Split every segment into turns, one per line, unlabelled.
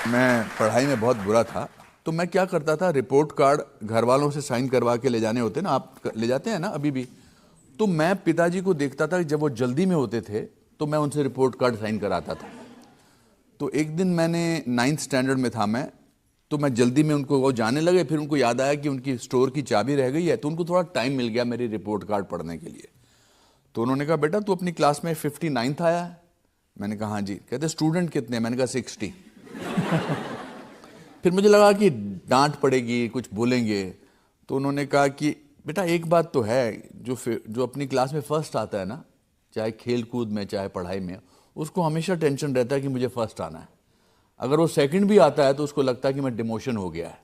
मैं पढ़ाई में बहुत बुरा था, तो मैं क्या करता था, रिपोर्ट कार्ड घर वालों से साइन करवा के ले जाने होते ना, आप ले जाते हैं ना अभी भी, तो मैं पिताजी को देखता था कि जब वो जल्दी में होते थे तो मैं उनसे रिपोर्ट कार्ड साइन कराता था। तो एक दिन मैंने 9th स्टैंडर्ड में था मैं, तो मैं जल्दी में उनको, वो जाने लगे, फिर उनको याद आया कि उनकी स्टोर की चाबी रह गई है, तो उनको थोड़ा टाइम मिल गया मेरी रिपोर्ट कार्ड पढ़ने के लिए। तो उन्होंने कहा, बेटा तू अपनी क्लास में 59th आया है? मैंने कहा हाँ जी। कहते स्टूडेंट कितने? मैंने कहा 60। फिर मुझे लगा कि डांट पड़ेगी, कुछ बोलेंगे, तो उन्होंने कहा कि बेटा एक बात तो है, जो अपनी क्लास में फर्स्ट आता है ना, चाहे खेल कूद में चाहे पढ़ाई में, उसको हमेशा टेंशन रहता है कि मुझे फर्स्ट आना है। अगर वो सेकंड भी आता है तो उसको लगता है कि मैं डिमोशन हो गया है।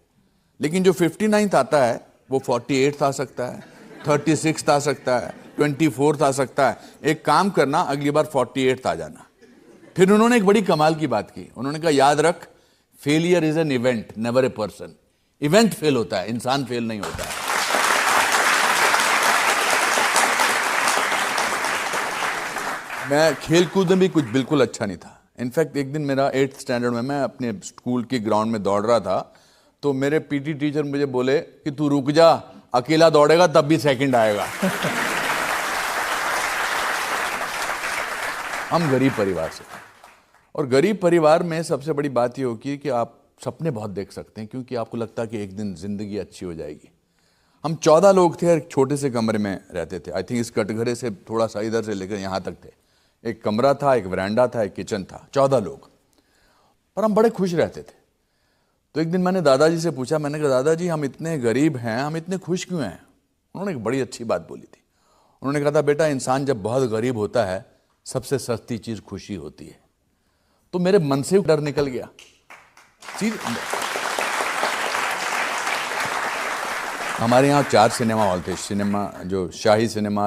लेकिन जो 59th आता है वो 48th आ सकता है, 36th आ सकता है, 24th आ सकता है। एक काम करना, अगली बार 48th आ जाना। फिर उन्होंने एक बड़ी कमाल की बात की, उन्होंने कहा याद रख, failure is an event, never a person. Event fail होता है, इंसान फेल नहीं होता है। मैं खेल कूद में भी कुछ बिल्कुल अच्छा नहीं था। इनफैक्ट एक दिन मेरा 8th स्टैंडर्ड में, मैं अपने स्कूल की ग्राउंड में दौड़ रहा था, तो मेरे पीटी टीचर मुझे बोले कि तू रुक जा, अकेला दौड़ेगा तब भी सेकंड आएगा। हम गरीब परिवार से, और गरीब परिवार में सबसे बड़ी बात यह होगी कि आप सपने बहुत देख सकते हैं, क्योंकि आपको लगता है कि एक दिन जिंदगी अच्छी हो जाएगी। हम 14 लोग थे और एक छोटे से कमरे में रहते थे। आई थिंक इस कटघरे से थोड़ा सा इधर से लेकर यहाँ तक थे। एक कमरा था, एक वरांडा था, एक किचन था, 14 लोग, और हम बड़े खुश रहते थे। तो एक दिन मैंने दादाजी से पूछा, मैंने कहा दादाजी हम इतने गरीब हैं, हम इतने खुश क्यों हैं? उन्होंने एक बड़ी अच्छी बात बोली थी। उन्होंने कहा था, बेटा इंसान जब बहुत गरीब होता है, सबसे सस्ती चीज खुशी होती है। तो मेरे मन से डर निकल गया। हमारे यहाँ 4 सिनेमा हॉल थे, सिनेमा जो शाही सिनेमा